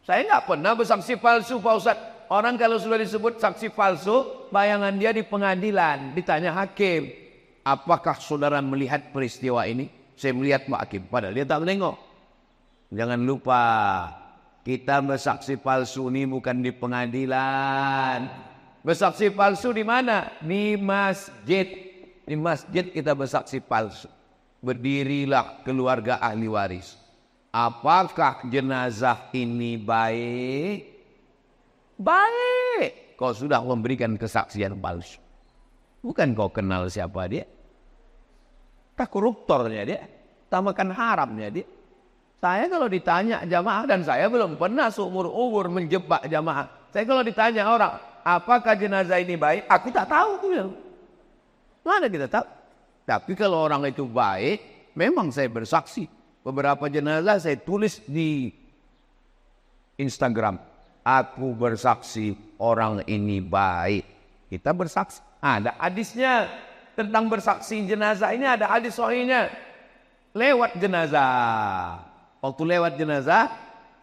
Saya nggak pernah bersaksi palsu, Pak Ustaz. Orang kalau sudah disebut saksi palsu, bayangan dia di pengadilan, ditanya hakim, apakah saudara melihat peristiwa ini? Saya melihat Pak Hakim, padahal dia tak menengok. Jangan lupa, kita bersaksi palsu ini bukan di pengadilan. Bersaksi palsu di mana? Di masjid. Di masjid kita bersaksi palsu. Berdirilah keluarga ahli waris. Apakah jenazah ini baik? Baik. Kau sudah memberikan kesaksian palsu. Bukan kau kenal siapa dia. Tak koruptornya dia. Tak makan haramnya dia. Saya kalau ditanya jamaah, dan saya belum pernah seumur-umur menjebak jamaah. Saya kalau ditanya orang, apakah jenazah ini baik? Aku tak tahu. Mana kita tahu? Tapi kalau orang itu baik, memang saya bersaksi. Beberapa jenazah saya tulis di Instagram. Aku bersaksi orang ini baik. Kita bersaksi. Ada hadisnya tentang bersaksi jenazah ini, ada hadis sahihnya. Lewat jenazah. Waktu lewat jenazah,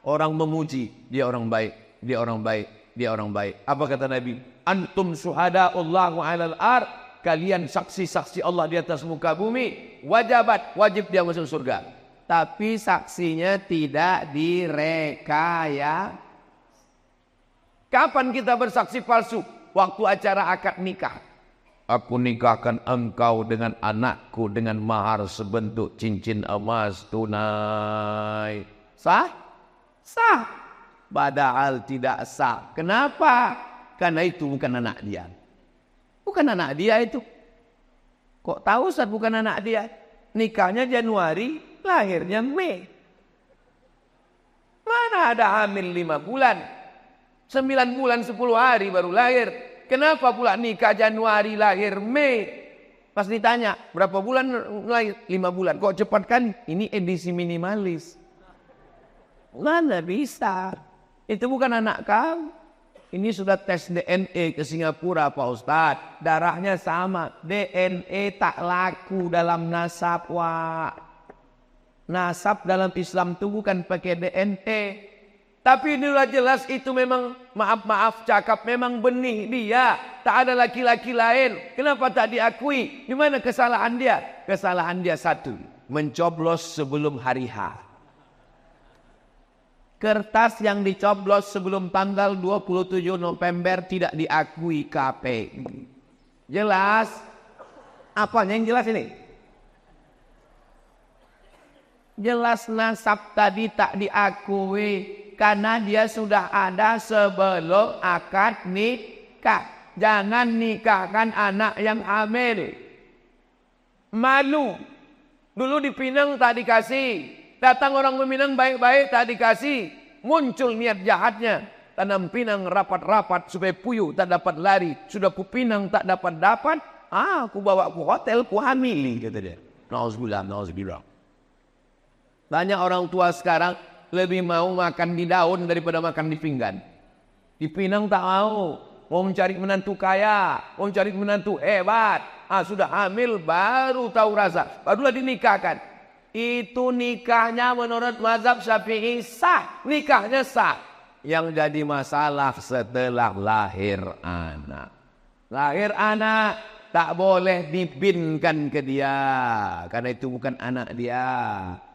orang memuji. Dia orang baik, dia orang baik, dia orang baik. Apa kata Nabi? Antum syuhada'ullahu alal ard. Kalian saksi-saksi Allah di atas muka bumi. Wajib dia masuk surga. Tapi saksinya tidak direkayasa. Kapan kita bersaksi palsu? Waktu acara akad nikah. Aku nikahkan engkau dengan anakku dengan mahar sebentuk cincin emas tunai. Sah? Sah. Padahal tidak sah. Kenapa? Karena itu bukan anak dia. Bukan anak dia itu. Kok tahu Ustaz bukan anak dia? Nikahnya Januari, lahirnya Mei. Mana ada hamil 5 bulan? 9 bulan 10 hari baru lahir. Kenapa pula nikah Januari lahir Mei? Pas ditanya berapa bulan lahir? 5 bulan. Kok cepat kan? Ini edisi minimalis. Mana bisa? Itu bukan anak kamu. Ini sudah tes DNA ke Singapura Pak Ustadz. Darahnya sama. DNA tak laku dalam nasab. Wah. Nasab dalam Islam itu bukan pakai DNA. Tapi inilah jelas itu memang, maaf cakap, memang benih dia. Tak ada laki-laki lain. Kenapa tak diakui? Di mana kesalahan dia? Kesalahan dia satu. Mencoblos sebelum hari H. Kertas yang dicoblos sebelum tanggal 27 November tidak diakui KPU. Jelas? Apanya yang jelas ini? Jelas nasab tadi tak diakui karena dia sudah ada sebelum akad nikah. Jangan nikahkan anak yang hamil. Malu. Dulu di Pinang tak dikasih. Datang orang Minang baik-baik tak dikasih. Muncul niat jahatnya. Tanam pinang rapat-rapat supaya puyuh tak dapat lari. Sudah pinang tak dapat-dapat. Aku bawa ke hotel, ku hamili, kata dia. Nauzubillah. Banyak orang tua sekarang lebih mau makan di daun daripada makan di pinggan. Di Pinang tak mau. Mau mencari menantu kaya. Mau mencari menantu hebat. Sudah hamil baru tahu rasa. Barulah dinikahkan. Itu nikahnya menurut mazhab Syafi'i sah. Nikahnya sah. Yang jadi masalah setelah lahir anak. Lahir anak tak boleh dibinkan ke dia. Karena itu bukan anak dia.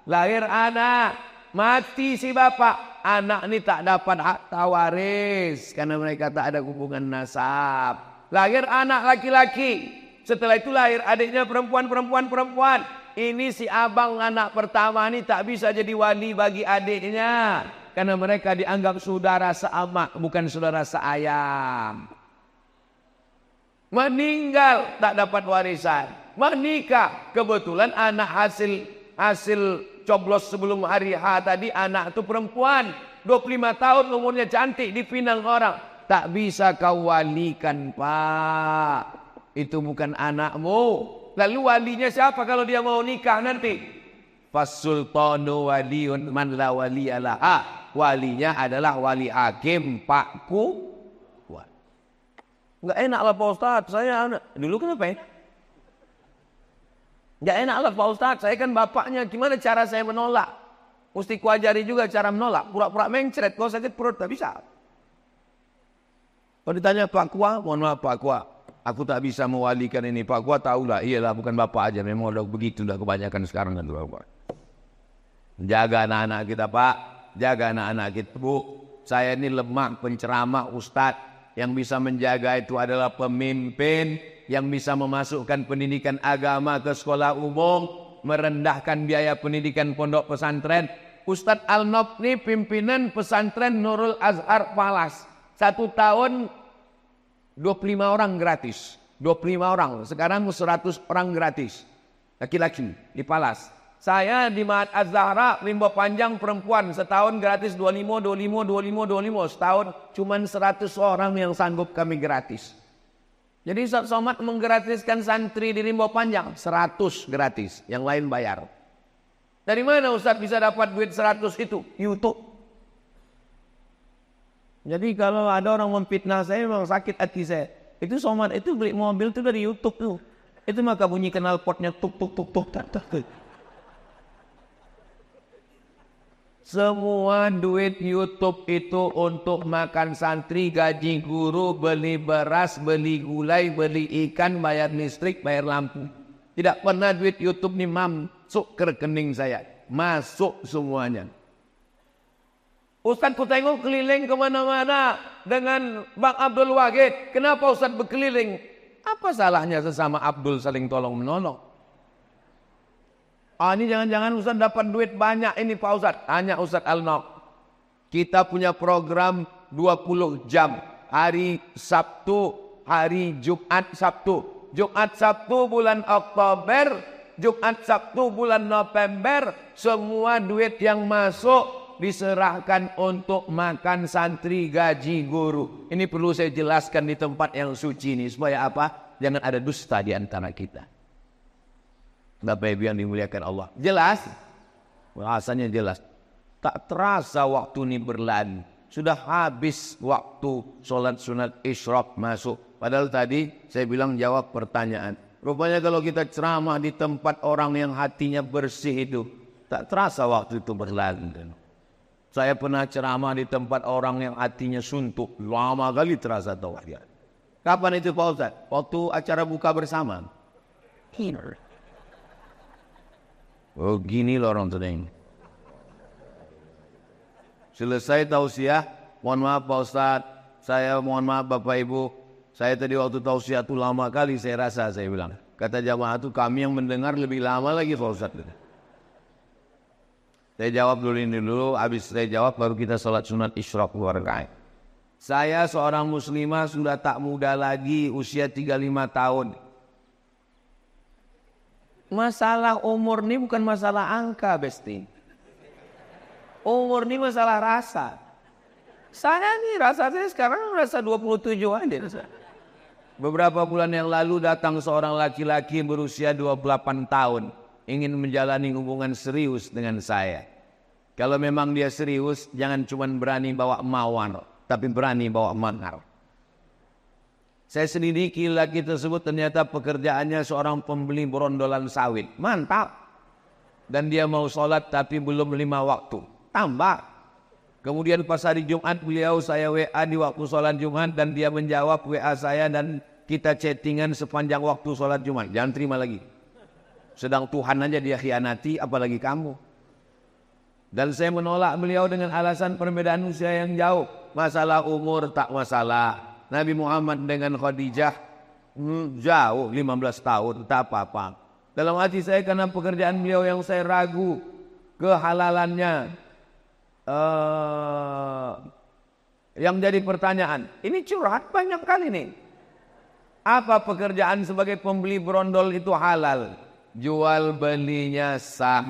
Lahir anak. Mati si bapak. Anak ini tak dapat hak tawaris. Karena mereka tak ada hubungan nasab. Lahir anak laki-laki. Setelah itu lahir adiknya perempuan. Ini si abang anak pertama ini tak bisa jadi wali bagi adiknya. Karena mereka dianggap saudara seamak, bukan saudara seayam. Meninggal tak dapat warisan. Menikah kebetulan anak hasil coblos sebelum hari H tadi anak itu perempuan. 25 tahun umurnya cantik dipinang orang. Tak bisa kau walikan pak. Itu bukan anakmu. Lalu walinya siapa kalau dia mau nikah nanti? Fasultanu waliyun man la waliyalaha. Walinya adalah wali hakim pakku. Enggak enak lah Pak Ustaz. Saya dulu kenapa ya? Enggak enak lah Pak Ustaz. Saya kan bapaknya. Gimana cara saya menolak? Mesti kuajari juga cara menolak. Pura-pura mencret. Kalau sakit perut tak bisa. Kalau ditanya Pak Kua, mohon maaf Pak Kua. Aku tak bisa mewalikan ini. Pak Kua tahulah. Iyalah bukan bapak aja. Memang udah begitu. Udah kebanyakan sekarang kan. Jaga anak-anak kita Pak. Jaga anak-anak kita Bu. Saya ini lemah penceramah Ustadz. Yang bisa menjaga itu adalah pemimpin. Yang bisa memasukkan pendidikan agama ke sekolah umum. Merendahkan biaya pendidikan pondok pesantren. Ustadz Al-Nob ini pimpinan pesantren Nurul Azhar Palas. 1 tahun 25 orang gratis. 25 orang. Sekarang 100 orang gratis. Laki-laki di Palas. Saya di Mahat Az-Zahra Limbo Panjang perempuan. Setahun gratis 25. Setahun cuma 100 orang yang sanggup kami gratis. Jadi Ustaz Somad menggratiskan santri di Limbo Panjang. 100 gratis. Yang lain bayar. Dari mana Ustaz bisa dapat duit 100 itu? YouTube. Jadi kalau ada orang memfitnah saya memang sakit hati saya. Itu Somad itu beli mobil itu dari YouTube tuh. Itu maka bunyi knalpotnya tuk. Semua duit YouTube itu untuk makan santri, gaji guru, beli beras, beli gulai, beli ikan, bayar listrik, bayar lampu. Tidak pernah duit YouTube ini masuk ke rekening saya. Masuk semuanya. Ustaz ku tengok keliling kemana-mana dengan Bang Abdul Wahid. Kenapa Ustaz berkeliling? Apa salahnya sesama Abdul saling tolong menolong? Ini jangan-jangan Ustaz dapat duit banyak ini Pak Ustaz. Tanya Ustaz Al-Nob. Kita punya program 20 jam. Hari Sabtu, hari Jumat Sabtu. Jumat Sabtu bulan Oktober. Jumat Sabtu bulan November. Semua duit yang masuk diserahkan untuk makan santri, gaji guru. Ini perlu saya jelaskan di tempat yang suci ini. Supaya apa? Jangan ada dusta di antara kita. Bapak Ibu yang dimuliakan Allah. Jelas? Bahasanya jelas. Tak terasa waktu ini berlalu. Sudah habis waktu sholat sunat isyraq masuk. Padahal tadi saya bilang jawab pertanyaan. Rupanya kalau kita ceramah di tempat orang yang hatinya bersih itu. Tak terasa waktu itu berlalu. Saya pernah ceramah di tempat orang yang hatinya suntuk. Lama kali terasa tauhid. Kapan itu Pak Ustaz? Waktu acara buka bersama. Oh gini loh orang tuh. Selesai tausiah, mohon maaf Pak Ustadz, saya mohon maaf Bapak Ibu, saya tadi waktu tausiah itu lama kali saya rasa, saya bilang. Kata jamaah itu, kami yang mendengar lebih lama lagi Pak Ustadz. Saya jawab dulu ini dulu, habis saya jawab baru kita sholat sunat isyraq 2 rakaat. Saya seorang muslimah sudah tak muda lagi, usia 35 tahun. Masalah umur ini bukan masalah angka, Besti. Umur ini masalah rasa. Saya nih rasa saya sekarang rasa 27 aja. Beberapa bulan yang lalu datang seorang laki-laki berusia 28 tahun. Ingin menjalani hubungan serius dengan saya. Kalau memang dia serius, jangan cuma berani bawa mawar, tapi berani bawa mahar. Saya selidiki laki tersebut, ternyata pekerjaannya seorang pembeli berondolan sawit. Mantap. Dan dia mau sholat tapi belum 5 waktu. Tambah. Kemudian pas hari Jumat beliau saya WA di waktu sholat Jumat dan dia menjawab WA saya dan kita chattingan sepanjang waktu sholat Jumat. Jangan terima lagi. Sedang Tuhan aja dia khianati, apalagi kamu. Dan saya menolak beliau dengan alasan perbedaan usia yang jauh. Masalah umur tak masalah. Nabi Muhammad dengan Khadijah jauh 15 tahun, tak apa-apa. Dalam hati saya karena pekerjaan beliau yang saya ragu kehalalannya. Yang jadi pertanyaan, ini curhat banyak kali nih. Apa pekerjaan sebagai pembeli berondol itu halal? Jual belinya sah,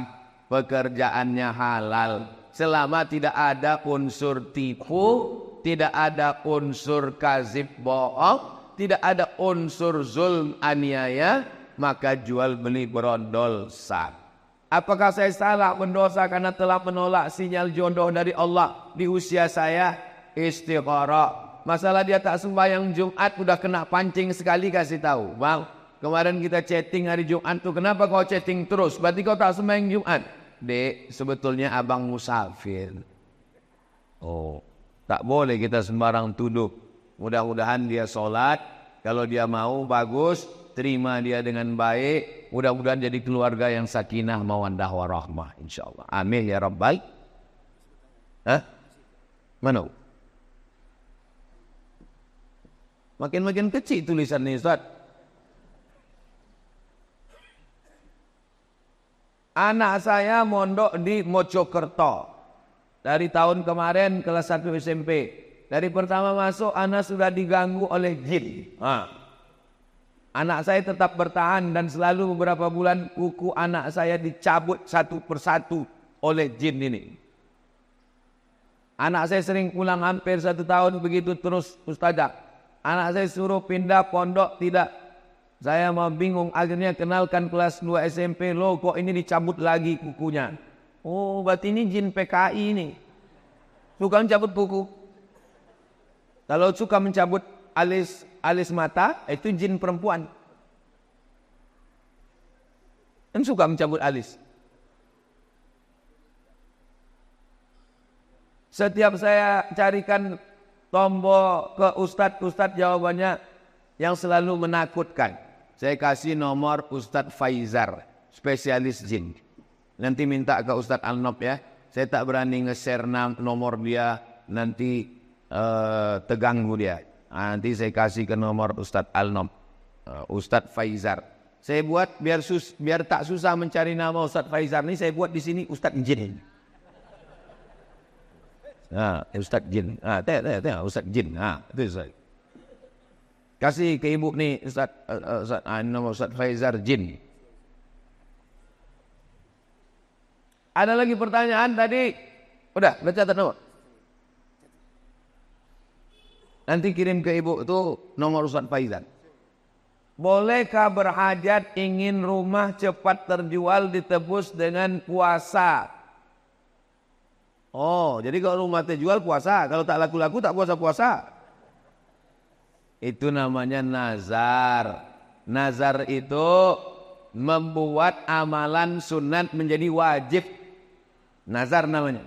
pekerjaannya halal. Selama tidak ada unsur tipu, tidak ada unsur kazib bohong, tidak ada unsur zulm aniaya, maka jual beli berondol sah. Apakah saya salah mendosa karena telah menolak sinyal jodoh dari Allah di usia saya? Istikharah. Masalah dia tak sembahyang Jumat udah kena pancing sekali, kasih tahu. Bang, kemarin kita chatting hari Jumat tuh, kenapa kau chatting terus? Berarti kau tak sembahyang Jumat. Dek, sebetulnya abang musafir. Oh, tak boleh kita sembarang tuduh. Mudah-mudahan dia sholat. Kalau dia mau, bagus. Terima dia dengan baik. Mudah-mudahan jadi keluarga yang sakinah, mawaddah, warahmah. InsyaAllah. Amin ya Rabbal. Hah? Mana? Makin-makin kecil tulisan ini, Ustaz. Anak saya mondok di Mojokerto. Dari tahun kemarin kelas 1 SMP. Dari pertama masuk anak sudah diganggu oleh jin. Anak saya tetap bertahan dan selalu beberapa bulan kuku anak saya dicabut satu persatu oleh jin ini. Anak saya sering pulang hampir 1 tahun begitu terus, Ustazah. Anak saya suruh pindah pondok, tidak. Saya mau bingung, akhirnya kenalkan kelas 2 SMP, loh kok ini dicabut lagi kukunya. Oh, berarti ini jin PKI ini. Suka mencabut kuku. Kalau suka mencabut alis mata, itu jin perempuan. Dan suka mencabut alis. Setiap saya carikan tombol ke ustadz jawabannya yang selalu menakutkan. Saya kasih nomor Ustadz Faizar, spesialis jin. Nanti minta ke Ustadz Alnob ya. Saya tak berani nge-share nomor dia, nanti terganggu dia. Nanti saya kasih ke nomor Ustadz Alnob, Ustadz Faizar. Saya buat biar tak susah mencari nama Ustadz Faizar ini, saya buat di sini Ustadz Jin. Ustadz Jin. Tengok Ustadz Jin. Itu Ustadz. Kasih ke ibu nih nama Ustadz Faizar Jin. Ada lagi pertanyaan tadi? Udah catat nomor. Nanti kirim ke ibu itu nomor Ustadz Faizar. Bolehkah berhajat ingin rumah cepat terjual ditebus dengan puasa? Oh, jadi kalau rumah terjual puasa, kalau tak laku-laku tak puasa-puasa. Itu namanya nazar. Nazar itu membuat amalan sunat menjadi wajib. Nazar namanya.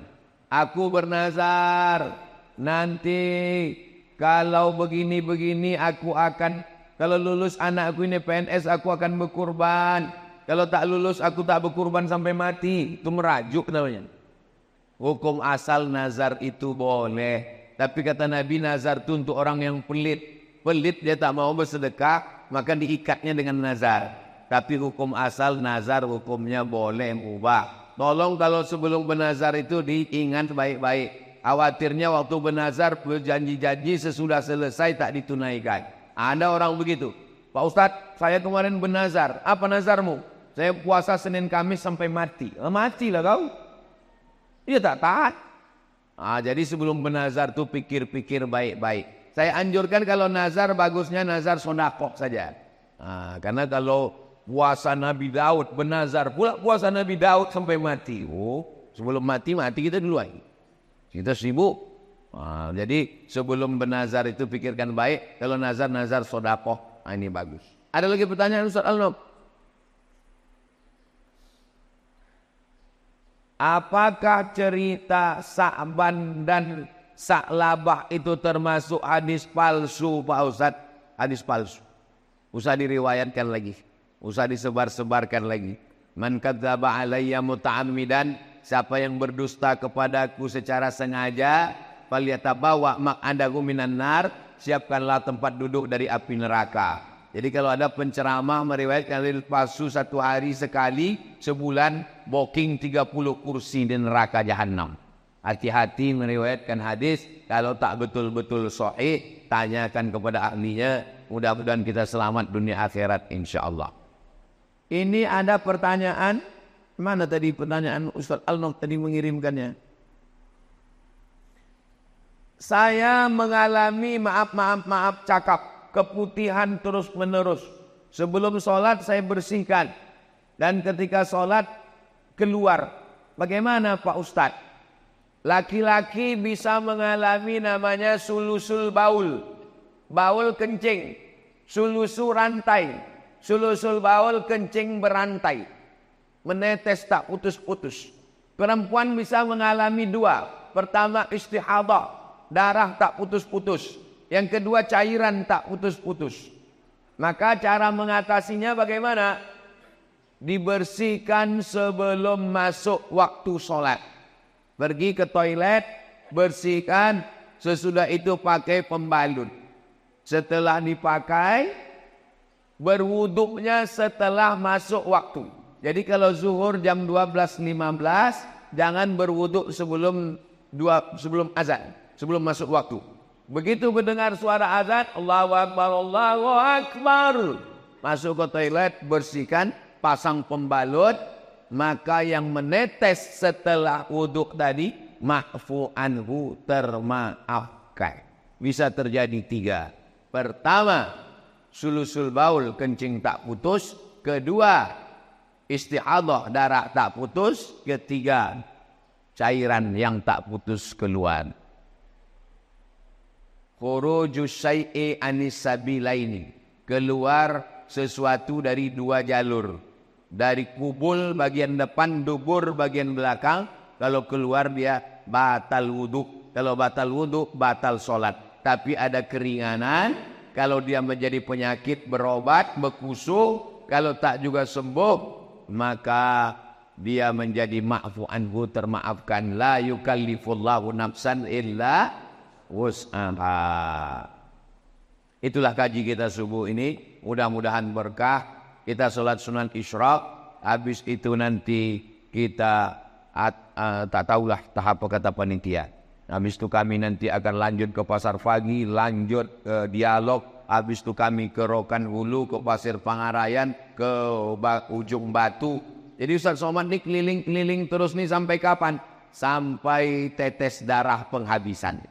Aku bernazar, nanti kalau begini-begini aku akan, kalau lulus anakku ini PNS aku akan berkurban. Kalau tak lulus aku tak berkurban sampai mati. Itu merajuk namanya. Hukum asal nazar itu boleh. Tapi kata Nabi, nazar itu untuk orang yang pelit. Pelit dia tak mau bersedekah, maka diikatnya dengan nazar. Tapi hukum asal nazar hukumnya boleh mubah. Tolong kalau sebelum bernazar itu diingat baik-baik. Khawatirnya waktu bernazar berjanji-janji sesudah selesai tak ditunaikan. Ada orang begitu. Pak Ustadz, saya kemarin bernazar. Apa nazarmu? Saya puasa Senin Kamis sampai mati. Matilah kau. Dia tak taat. Jadi sebelum bernazar tuh pikir-pikir baik-baik. Saya anjurkan kalau nazar bagusnya nazar sedekah saja. Karena kalau puasa Nabi Daud bernazar pula puasa Nabi Daud sampai mati. Sebelum mati kita duluan. Kita sibuk. Jadi sebelum bernazar itu pikirkan baik. Kalau nazar sedekah, ini bagus. Ada lagi pertanyaan Ustaz Al-Nob? Apakah cerita Sa'ban dan Sa'labah itu termasuk hadis palsu Pak Ustaz? Hadis palsu. Usah diriwayatkan lagi. Usah disebar-sebarkan lagi. Man kadzdzaba alayya muta'ammidan, siapa yang berdusta kepadaku secara sengaja, falyatabawa maq'adahu minan nar, siapkanlah tempat duduk dari api neraka. Jadi kalau ada penceramah meriwayatkan hadis palsu satu hari sekali, sebulan booking 30 kursi di neraka jahanam. Hati-hati meriwayatkan hadis, kalau tak betul-betul sahih, tanyakan kepada ahlinya. Mudah-mudahan kita selamat dunia akhirat insyaallah. Ini ada pertanyaan, mana tadi pertanyaan Ustaz Al-Nob tadi mengirimkannya? Saya mengalami maaf cakap, keputihan terus menerus. Sebelum sholat saya bersihkan, dan ketika sholat keluar. Bagaimana Pak Ustadz? Laki-laki bisa mengalami namanya sulusul baul. Baul kencing, sulusul rantai. Sulusul baul kencing berantai, menetes tak putus-putus. Perempuan bisa mengalami dua. Pertama istihadah, darah tak putus-putus. Yang kedua cairan tak putus-putus. Maka cara mengatasinya bagaimana? Dibersihkan sebelum masuk waktu sholat. Pergi ke toilet, bersihkan, sesudah itu pakai pembalut. Setelah dipakai, berwuduknya setelah masuk waktu. Jadi kalau zuhur jam 12.15, jangan berwuduk sebelum azan, sebelum masuk waktu. Begitu mendengar suara azan, Allahu Akbar, Allahu Akbar, masuk ke toilet, bersihkan, pasang pembalut, maka yang menetes setelah wuduk tadi, ma'fu anhu, termaafkan. Bisa terjadi tiga. Pertama, sulusul baul, kencing tak putus. Kedua, istihadah, darah tak putus. Ketiga, cairan yang tak putus keluar. Khurujus syai'i anis sabilaini, keluar sesuatu dari dua jalur. Dari kubul bagian depan, dubur bagian belakang. Kalau keluar dia batal wudhu. Kalau batal wudhu, batal sholat. Tapi ada keringanan. Kalau dia menjadi penyakit, berobat, berkusu. Kalau tak juga sembuh, maka dia menjadi ma'fu anhu, termaafkan. La yukallifullahu nafsan illa wus'aha. Itulah kaji kita subuh ini. Mudah-mudahan berkah. Kita sholat sunat isyraq. Habis itu nanti kita tak tahulah tahap kata panitia. Habis itu kami nanti akan lanjut ke Pasar Pagi, lanjut ke dialog. Habis itu kami ke Rokan Hulu, ke Pasir Pangarayan, ke Ujung Batu. Jadi Ustaz Somad ini keliling-keliling terus nih sampai kapan? Sampai tetes darah penghabisan.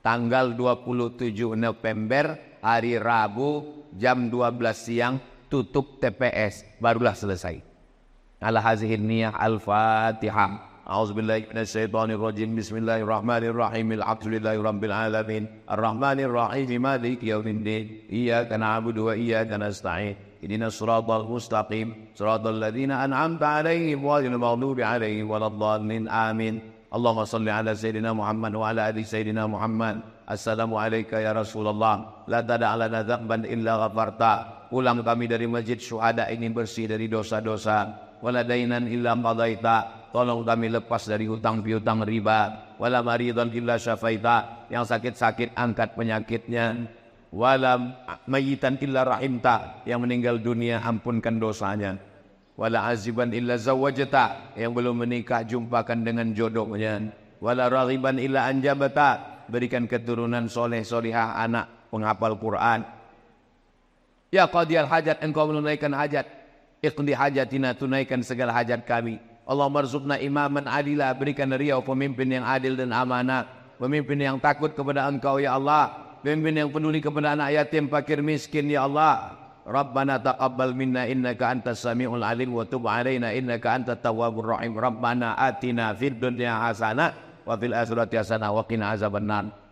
Tanggal 27 November, hari Rabu, jam 12 siang, tutup TPS. Barulah selesai. Ala hazihin niyah al-Fatihah. A'udzubillahi minasyaitonirrajim. Bismillahirrahmanirrahim. Alhamdulillahirabbil alamin. Arrahmanirrahim. Maliki yaumiddin. Iyyaka na'budu wa iyyaka nasta'in. Ihdinas siratal mustaqim. Siratal ladzina an'amta 'alaihim ghairil maghdubi 'alaihim waladdallin. Amin. Allahumma shalli ala sayyidina Muhammad wa ala ali sayyidina Muhammad. Assalamu alayka ya Rasulullah. La tada' lana dzamban illa ghafarta. Pulang kami dari Masjid Syuhada ini bersih dari dosa-dosa. Wala dainan illa qadaita. tolong kami lepas dari hutang piutang riba. Wala maridan illa syafaita, yang sakit-sakit angkat penyakitnya. Wala mayitan illa rahimta, yang meninggal dunia ampunkan dosanya. Wala aziban illa zawajata, yang belum menikah jumpakan dengan jodohnya. Wala raghiban illa anjabata, berikan keturunan soleh solihah, anak penghafal Quran. Ya qadiyal hajat, engkau menunaikan hajat. Iqdi hajatina, tunaikan segala hajat kami. Allahumma rzuqna imaman adila, berikan riau pemimpin yang adil dan amanah, pemimpin yang takut kepada engkau ya Allah, pemimpin yang peduli kepada anak yatim, fakir miskin ya Allah. Rabbana taqabbal minna innaka antas samiul alim wa tub alaina innaka antat tawwabur rahim. Rabbana atina fid dunya hasanah wa fil akhirati hasanah wa qina azabannar.